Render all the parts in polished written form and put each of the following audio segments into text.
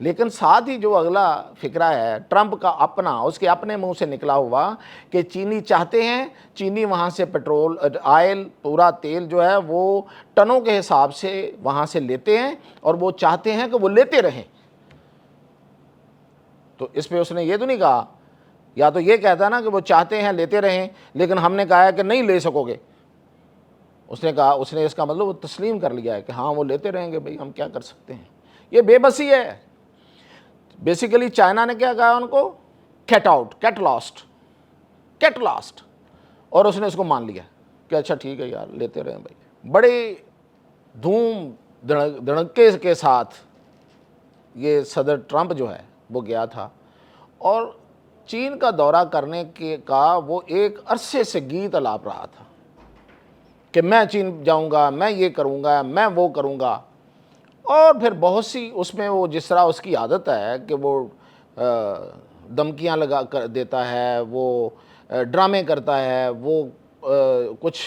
لیکن ساتھ ہی جو اگلا فکرہ ہے ٹرمپ کا اپنا، اس کے اپنے منہ سے نکلا ہوا کہ چینی چاہتے ہیں، چینی وہاں سے پیٹرول آئل پورا تیل جو ہے وہ ٹنوں کے حساب سے وہاں سے لیتے ہیں اور وہ چاہتے ہیں کہ وہ لیتے رہیں۔ تو اس پہ اس نے یہ تو نہیں کہا، یا تو یہ کہتا ہے نا کہ وہ چاہتے ہیں لیتے رہیں لیکن ہم نے کہا ہے کہ نہیں لے سکو گے، اس نے کہا، اس نے اس کا مطلب وہ تسلیم کر لیا ہے کہ ہاں وہ لیتے رہیں گے، بھئی ہم کیا کر سکتے ہیں۔ یہ بے بسی ہے۔ بیسیکلی چائنا نے کیا کہا ان کو، get out, get lost, get lost, اور اس نے اس کو مان لیا کہ اچھا ٹھیک ہے یار لیتے رہیں بھائی۔ بڑے دھوم دھڑکے کے ساتھ یہ صدر ٹرمپ جو ہے وہ گیا تھا، اور چین کا دورہ کرنے کا وہ ایک عرصے سے گیت الاپ رہا تھا کہ میں چین جاؤں گا، میں یہ کروں گا، میں وہ کروں گا، اور پھر بہت سی اس میں وہ جس طرح اس کی عادت ہے کہ وہ دھمکیاں لگا کر دیتا ہے، وہ ڈرامے کرتا ہے، وہ کچھ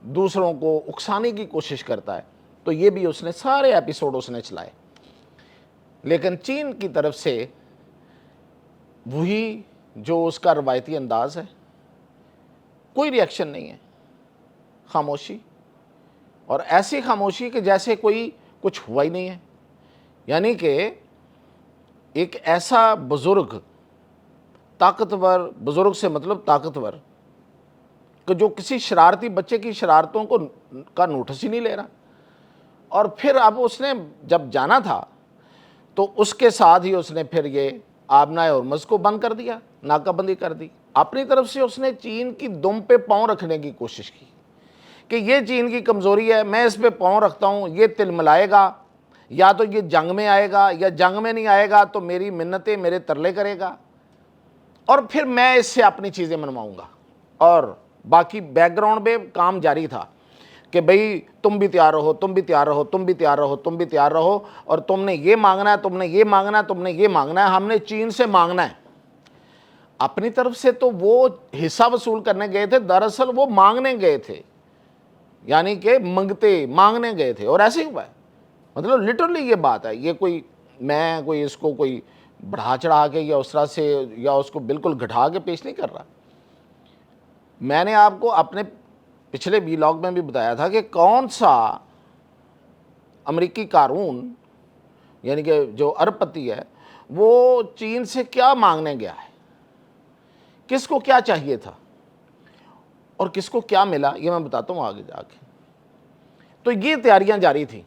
دوسروں کو اکسانے کی کوشش کرتا ہے، تو یہ بھی اس نے سارے ایپیسوڈ اس نے چلائے۔ لیکن چین کی طرف سے وہی جو اس کا روایتی انداز ہے، کوئی ری ایکشن نہیں ہے، خاموشی، اور ایسی خاموشی کہ جیسے کوئی کچھ ہوا ہی نہیں ہے۔ یعنی کہ ایک ایسا بزرگ، طاقتور، بزرگ سے مطلب طاقتور، کہ جو کسی شرارتی بچے کی شرارتوں کا نوٹس ہی نہیں لے رہا، اور پھر اب اس نے جب جانا تھا تو اس کے ساتھ ہی اس نے پھر یہ آبنائے ہرمز کو بند کر دیا، ناکہ بندی کر دی۔ اپنی طرف سے اس نے چین کی دم پہ پاؤں رکھنے کی کوشش کی کہ یہ چین کی کمزوری ہے، میں اس پہ پاؤں رکھتا ہوں، یہ تل ملائے گا، یا تو یہ جنگ میں آئے گا، یا جنگ میں نہیں آئے گا تو میری منتیں، میرے ترلے کرے گا، اور پھر میں اس سے اپنی چیزیں منواؤں گا۔ اور باقی بیک گراؤنڈ میں کام جاری تھا کہ بھئی تم بھی تیار رہو، تم بھی تیار رہو، تم بھی تیار رہو، تم بھی تیار رہو، اور تم نے یہ مانگنا ہے، تم نے یہ مانگنا ہے، تم نے یہ مانگنا ہے، ہم نے چین سے مانگنا ہے۔ اپنی طرف سے تو وہ حصہ وصول کرنے گئے تھے، دراصل وہ مانگنے گئے تھے، یعنی کہ مانگنے گئے تھے، اور ایسے ہی ہوا ہے۔ مطلب لٹرلی یہ بات ہے، یہ کوئی میں کوئی اس کو کوئی بڑھا چڑھا کے یا اس طرح سے یا اس کو بالکل گھٹا کے پیش نہیں کر رہا۔ میں نے آپ کو اپنے پچھلے ویلاگ میں بھی بتایا تھا کہ کون سا امریکی قارون، یعنی کہ جو ارب پتی ہے، وہ چین سے کیا مانگنے گیا ہے، کس کو کیا چاہیے تھا اور کس کو کیا ملا، یہ میں بتاتا ہوں آگے جا کے۔ تو یہ تیاریاں جاری تھیں،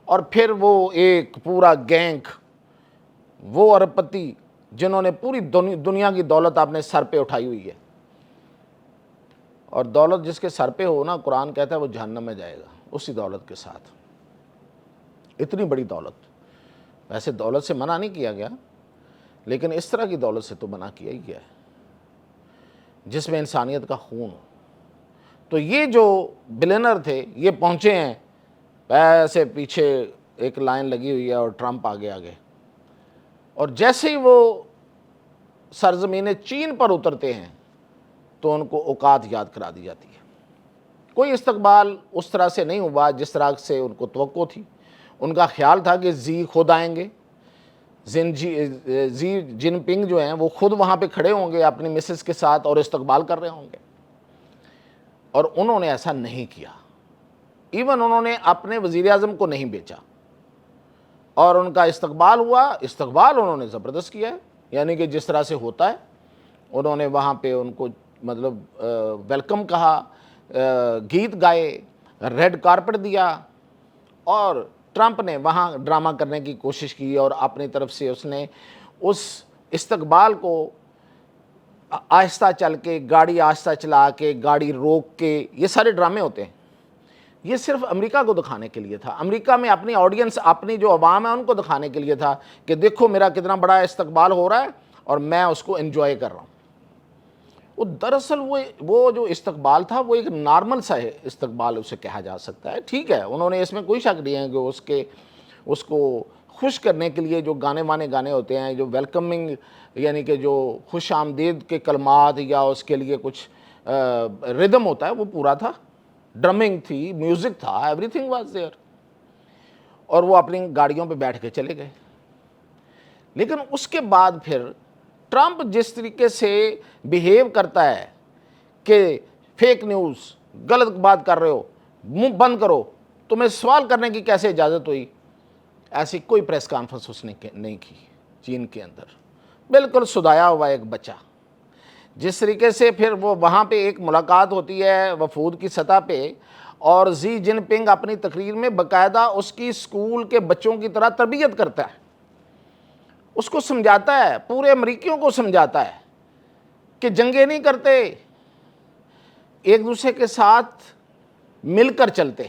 اور پھر وہ ایک پورا گینگ، وہ ارب پتی جنہوں نے پوری دنیا کی دولت اپنے سر پہ اٹھائی ہوئی ہے، اور دولت جس کے سر پہ ہو نا، قرآن کہتا ہے وہ جہنم میں جائے گا اسی دولت کے ساتھ۔ اتنی بڑی دولت، ویسے دولت سے منع نہیں کیا گیا، لیکن اس طرح کی دولت سے تو منع کیا ہی گیا ہے جس میں انسانیت کا خون ہو۔ تو یہ جو بلینر تھے یہ پہنچے ہیں، ایسے پیچھے ایک لائن لگی ہوئی ہے اور ٹرمپ آگے آگے، اور جیسے ہی وہ سرزمین چین پر اترتے ہیں تو ان کو اوقات یاد کرا دی جاتی ہے۔ کوئی استقبال اس طرح سے نہیں ہوا جس طرح سے ان کو توقع تھی۔ ان کا خیال تھا کہ زی خود آئیں گے، زی جن پنگ جو ہیں وہ خود وہاں پہ کھڑے ہوں گے اپنی مسز کے ساتھ اور استقبال کر رہے ہوں گے، اور انہوں نے ایسا نہیں کیا۔ ایون انہوں نے اپنے وزیر اعظم کو نہیں بیچا، اور ان کا استقبال ہوا، استقبال انہوں نے زبردست کیا ہے، یعنی کہ جس طرح سے ہوتا ہے انہوں نے وہاں پہ ان کو مطلب ویلکم کہا، گیت گائے، ریڈ کارپٹ دیا، اور ٹرمپ نے وہاں ڈرامہ کرنے کی کوشش کی، اور اپنی طرف سے اس نے اس استقبال کو آہستہ چل کے، گاڑی آہستہ چلا کے، گاڑی روک کے، یہ سارے ڈرامے ہوتے ہیں۔ یہ صرف امریکہ کو دکھانے کے لیے تھا، امریکہ میں اپنی آڈینس، اپنی جو عوام ہے ان کو دکھانے کے لیے تھا کہ دیکھو میرا کتنا بڑا استقبال ہو رہا ہے اور میں اس کو انجوائے کر رہا ہوں۔ وہ دراصل وہ جو استقبال تھا وہ ایک نارمل سا استقبال اسے کہا جا سکتا ہے۔ ٹھیک ہے، انہوں نے اس میں کوئی شک نہیں ہے کہ اس کو خوش کرنے کے لیے جو گانے ہوتے ہیں، جو ویلکمنگ یعنی کہ جو خوش آمدید کے کلمات یا اس کے لیے کچھ ردم ہوتا ہے وہ پورا تھا، ڈرمنگ تھی، میوزک تھا، ایوری تھنگ واز دیئر، اور وہ اپنی گاڑیوں پہ بیٹھ کے چلے گئے۔ لیکن اس کے بعد پھر ٹرمپ جس طریقے سے بیہیو کرتا ہے کہ فیک نیوز، غلط بات کر رہے ہو، منہ بند کرو، تمہیں سوال کرنے کی کیسے اجازت ہوئی، ایسی کوئی پریس کانفرنس اس نے نہیں کی چین کے اندر، بالکل سدایا ہوا ایک بچہ۔ جس طریقے سے پھر وہ وہاں پہ ایک ملاقات ہوتی ہے وفود کی سطح پہ، اور زی جن پنگ اپنی تقریر میں باقاعدہ اس کی اسکول کے بچوں کی طرح تربیت کرتا ہے، اس کو سمجھاتا ہے، پورے امریکیوں کو سمجھاتا ہے کہ جنگیں نہیں کرتے، ایک دوسرے کے ساتھ مل کر چلتے،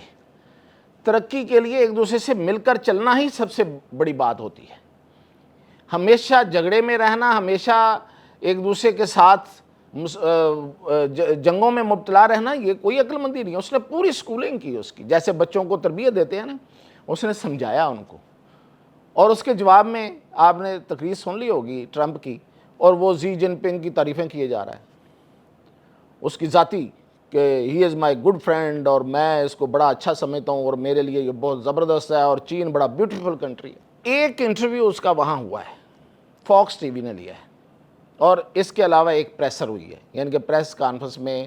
ترقی کے لیے ایک دوسرے سے مل کر چلنا ہی سب سے بڑی بات ہوتی ہے۔ ہمیشہ جھگڑے میں رہنا، ہمیشہ ایک دوسرے کے ساتھ جنگوں میں مبتلا رہنا، یہ کوئی عقل مندی نہیں ہے۔ اس نے پوری اسکولنگ کی اس کی، جیسے بچوں کو تربیت دیتے ہیں نا، اس نے سمجھایا ان کو۔ اور اس کے جواب میں آپ نے تقریر سن لی ہوگی ٹرمپ کی، اور وہ زی جن پنگ کی تعریفیں کیے جا رہا ہے، اس کی ذاتی، کہ ہی از مائی گڈ فرینڈ، اور میں اس کو بڑا اچھا سمجھتا ہوں، اور میرے لیے یہ بہت زبردست ہے، اور چین بڑا بیوٹیفل کنٹری ہے۔ ایک انٹرویو اس کا وہاں ہوا ہے، فاکس ٹی وی نے لیا ہے، اور اس کے علاوہ ایک پریسر ہوئی ہے، یعنی کہ پریس کانفرنس میں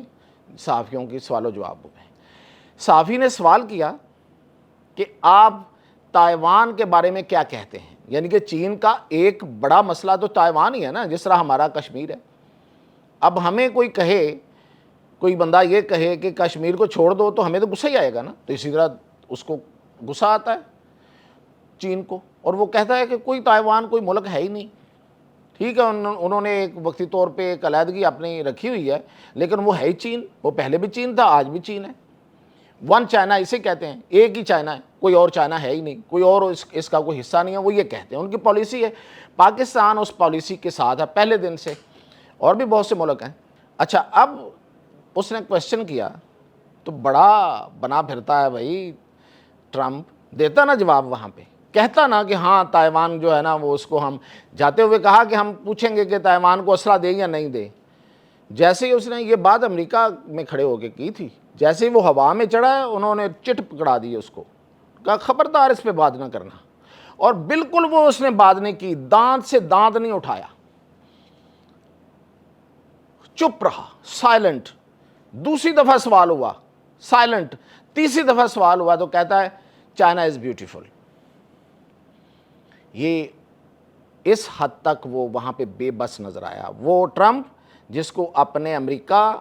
صحافیوں کی سوال و جواب ہوئے۔ صحافی نے سوال کیا کہ آپ تائیوان کے بارے میں کیا کہتے ہیں، یعنی کہ چین کا ایک بڑا مسئلہ تو تائیوان ہی ہے نا، جس طرح ہمارا کشمیر ہے۔ اب ہمیں کوئی بندہ یہ کہے کہ کشمیر کو چھوڑ دو تو ہمیں تو غصہ ہی آئے گا نا، تو اسی طرح اس کو غصہ آتا ہے چین کو، اور وہ کہتا ہے کہ کوئی تائیوان کوئی ملک ہے ہی نہیں۔ ٹھیک ہے، انہوں نے ایک وقتی طور پہ ایک علیحدگی اپنی رکھی ہوئی ہے، لیکن وہ ہے ہی چین، وہ پہلے بھی چین تھا، آج بھی چین ہے۔ ون چائنا اسے کہتے ہیں، ایک ہی چائنا ہے، کوئی اور چائنا ہے ہی نہیں، کوئی اور اس کا کوئی حصہ نہیں ہے، وہ یہ کہتے ہیں، ان کی پالیسی ہے۔ پاکستان اس پالیسی کے ساتھ ہے پہلے دن سے، اور بھی بہت سے ملک ہیں۔ اچھا، اب اس نے کویسچن کیا تو بڑا بنا پھرتا ہے بھائی ٹرمپ، دیتا نا جواب، وہاں پہ کہتا نا کہ ہاں تائیوان جو ہے نا، وہ اس کو ہم جاتے ہوئے کہا کہ ہم پوچھیں گے کہ تائیوان کو اسلحہ دے یا نہیں دے۔ جیسے ہی اس نے یہ بات امریکہ میں کھڑے ہو کے کی تھی، جیسے ہی وہ ہوا میں چڑھا ہے، انہوں نے چٹ پکڑا دی اس کو، کہا خبردار اس پہ بات نہ کرنا، اور بالکل وہ اس نے بات نہیں کی، دانت سے دانت نہیں اٹھایا، چپ رہا، سائلنٹ۔ دوسری دفعہ سوال ہوا، سائلنٹ۔ تیسری دفعہ سوال ہوا تو کہتا ہے چائنا از بیوٹیفل۔ یہ اس حد تک وہ وہاں پہ بے بس نظر آیا، وہ ٹرمپ جس کو اپنے امریکہ،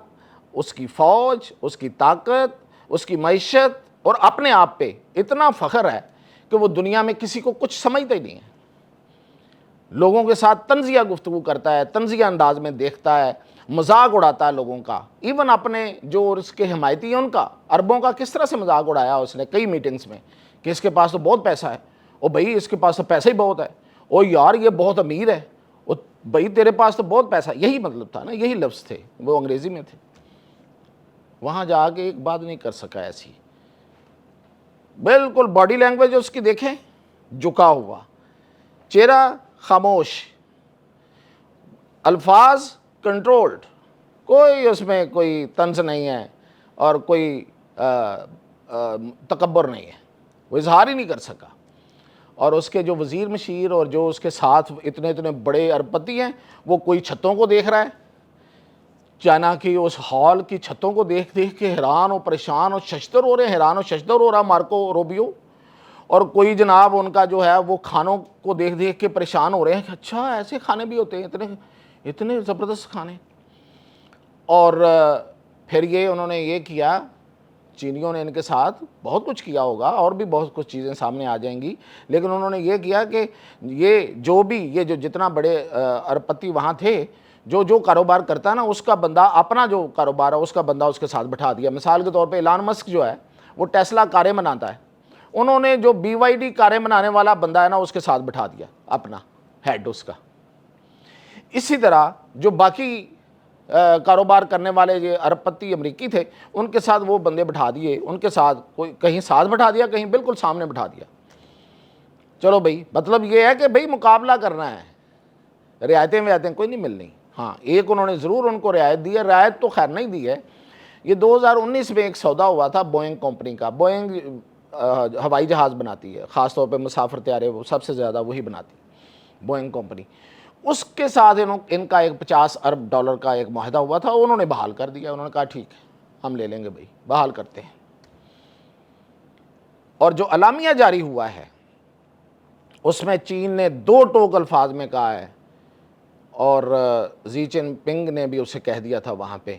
اس کی فوج، اس کی طاقت، اس کی معیشت اور اپنے آپ پہ اتنا فخر ہے کہ وہ دنیا میں کسی کو کچھ سمجھتا ہی نہیں ہے، لوگوں کے ساتھ طنزیہ گفتگو کرتا ہے، طنزیہ انداز میں دیکھتا ہے، مذاق اڑاتا ہے لوگوں کا، ایون اپنے جو اس کے حمایتی ہیں ان کا، عربوں کا کس طرح سے مذاق اڑایا اس نے کئی میٹنگز میں کہ اس کے پاس تو بہت پیسہ ہے، او بھائی اس کے پاس تو پیسہ ہی بہت ہے، او یار یہ بہت امیر ہے، او بھائی تیرے پاس تو بہت پیسہ، یہی مطلب تھا نا، یہی لفظ تھے، وہ انگریزی میں تھے۔ وہاں جا کے ایک بات نہیں کر سکا ایسی، بالکل باڈی لینگویج اس کی دیکھیں، جھکا ہوا چہرہ، خاموش، الفاظ کنٹرولڈ، کوئی اس میں کوئی طنز نہیں ہے اور کوئی تکبر نہیں ہے، وہ اظہار ہی نہیں کر سکا۔ اور اس کے جو وزیر مشیر اور جو اس کے ساتھ اتنے بڑے ارب پتی ہیں، وہ کوئی چھتوں کو دیکھ رہا ہے، چائنا کی اس ہال کی چھتوں کو دیکھ کے حیران و پریشان اور ششدر ہو رہے ہیں، حیران و ششدر ہو رہا مارکو روبیو، اور کوئی جناب ان کا جو ہے وہ کھانوں کو دیکھ کے پریشان ہو رہے ہیں کہ اچھا ایسے کھانے بھی ہوتے ہیں، اتنے زبردست کھانے۔ اور پھر انہوں نے یہ کیا، چینیوں نے ان کے ساتھ بہت کچھ کیا ہوگا، اور بھی بہت کچھ چیزیں سامنے آ جائیں گی، لیکن انہوں نے یہ کیا کہ یہ جو جتنا بڑے ارب پتی وہاں تھے، جو کاروبار کرتا ہے نا، اس کا بندہ اپنا جو کاروبار ہے اس کا بندہ اس کے ساتھ بٹھا دیا۔ مثال کے طور پہ ایلان مسک جو ہے وہ ٹیسلا کاریں بناتا ہے، انہوں نے جو BYD کاریں بنانے والا بندہ ہے نا اس کے ساتھ بٹھا دیا اپنا ہیڈ اس کا۔ اسی طرح جو باقی کاروبار کرنے والے یہ ارب پتی امریکی تھے، ان کے ساتھ وہ بندے بٹھا دیے، ان کے ساتھ کوئی کہیں ساتھ بٹھا دیا، کہیں بالکل سامنے بٹھا دیا۔ چلو بھائی، مطلب یہ ہے کہ بھائی مقابلہ کرنا ہے، رعایتیں کوئی نہیں ملنی۔ ہاں ایک انہوں نے ضرور ان کو رعایت دی ہے، رعایت تو خیر نہیں دی ہے۔ یہ 2019 میں ایک سودا ہوا تھا بوئنگ کمپنی کا، بوئنگ ہوائی جہاز بناتی ہے، خاص طور پہ مسافر طیارے وہ سب سے زیادہ وہی بناتی ہے۔ بوئنگ کمپنی، اس کے ساتھ ان کا ایک $50 ارب کا ایک معاہدہ ہوا تھا، انہوں نے بحال کر دیا، انہوں نے کہا ٹھیک ہے ہم لے لیں گے بھائی، بحال کرتے ہیں۔ اور جو اعلامیہ جاری ہوا ہے اس میں چین نے 2 ٹوک الفاظ میں کہا ہے، اور زی جن پنگ نے بھی اسے کہہ دیا تھا وہاں پہ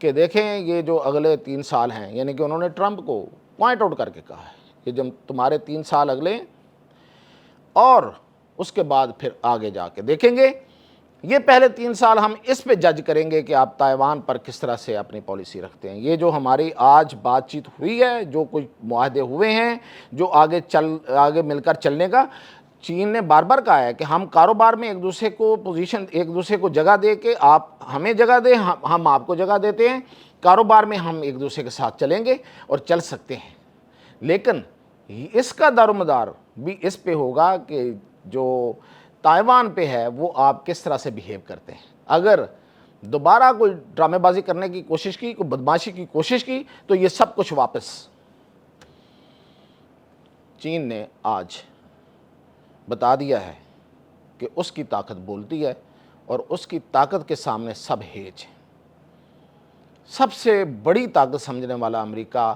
کہ دیکھیں یہ جو اگلے 3 سال ہیں، یعنی کہ انہوں نے ٹرمپ کو پوائنٹ آؤٹ کر کے کہا ہے کہ جب تمہارے 3 سال اگلے، اور اس کے بعد پھر آگے جا کے دیکھیں گے، یہ پہلے 3 سال ہم اس پہ جج کریں گے کہ آپ تائیوان پر کس طرح سے اپنی پالیسی رکھتے ہیں۔ یہ جو ہماری آج بات چیت ہوئی ہے، جو کچھ معاہدے ہوئے ہیں، جو آگے مل کر چلنے کا، چین نے بار بار کہا ہے کہ ہم کاروبار میں ایک دوسرے کو جگہ دے کے، آپ ہمیں جگہ دیں، ہم آپ کو جگہ دیتے ہیں، کاروبار میں ہم ایک دوسرے کے ساتھ چلیں گے اور چل سکتے ہیں، لیکن اس کا دار و مدار بھی اس پہ ہوگا کہ جو تائیوان پہ ہے وہ آپ کس طرح سے بیہیو کرتے ہیں۔ اگر دوبارہ کوئی ڈرامے بازی کرنے کی کوشش کی، کوئی بدماشی کی کوشش کی، تو یہ سب کچھ واپس۔ چین نے آج بتا دیا ہے کہ اس کی طاقت بولتی ہے، اور اس کی طاقت کے سامنے سب ہیج ہیں۔ سب سے بڑی طاقت سمجھنے والا امریکہ،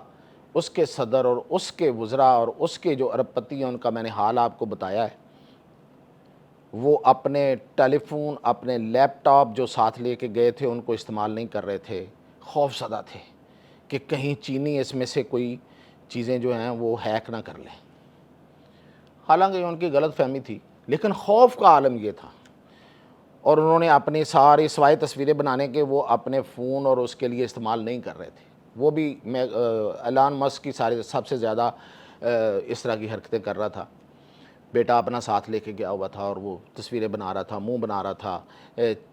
اس کے صدر اور اس کے وزراء اور اس کے جو ارب پتی ہیں، ان کا میں نے حال آپ کو بتایا ہے، وہ اپنے ٹیلی فون، اپنے لیپ ٹاپ جو ساتھ لے کے گئے تھے ان کو استعمال نہیں کر رہے تھے، خوف زدہ تھے کہ کہیں چینی اس میں سے کوئی چیزیں جو ہیں وہ ہیک نہ کر لیں۔ حالانکہ ان کی غلط فہمی تھی، لیکن خوف کا عالم یہ تھا، اور انہوں نے اپنی ساری سوائے تصویریں بنانے کے وہ اپنے فون اور اس کے لیے استعمال نہیں کر رہے تھے۔ وہ بھی ایلان مسک کی سب سے زیادہ اس طرح کی حرکتیں کر رہا تھا، بیٹا اپنا ساتھ لے کے گیا ہوا تھا اور وہ تصویریں بنا رہا تھا، منہ بنا رہا تھا،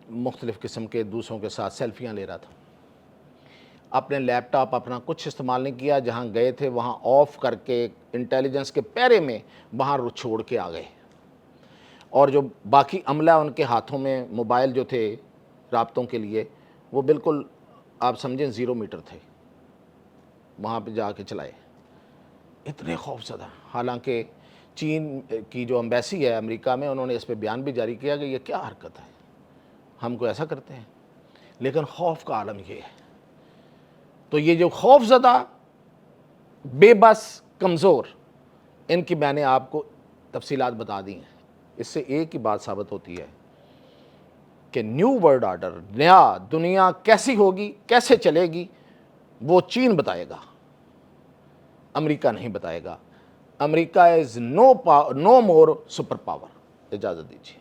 مختلف قسم کے دوسروں کے ساتھ سیلفیاں لے رہا تھا۔ اپنے لیپ ٹاپ اپنا کچھ استعمال نہیں کیا، جہاں گئے تھے وہاں آف کر کے انٹیلیجنس کے پیرے میں وہاں چھوڑ کے آ گئے، اور جو باقی عملہ ان کے ہاتھوں میں موبائل جو تھے رابطوں کے لیے، وہ بالکل آپ سمجھیں 0 میٹر تھے، وہاں پہ جا کے چلائے، اتنے خوف زدہ۔ حالانکہ چین کی جو امبیسی ہے امریکہ میں، انہوں نے اس پہ بیان بھی جاری کیا کہ یہ کیا حرکت ہے، ہم کو ایسا کرتے ہیں، لیکن خوف کا عالم یہ ہے۔ تو یہ جو خوف زدہ، بے بس، کمزور، ان کی میں نے آپ کو تفصیلات بتا دی ہیں۔ اس سے ایک ہی بات ثابت ہوتی ہے کہ نیو ورلڈ آرڈر، نیا دنیا کیسی ہوگی، کیسے چلے گی، وہ چین بتائے گا، امریکہ نہیں بتائے گا۔ امریکہ از نو مور سپر پاور۔ اجازت دیجیے۔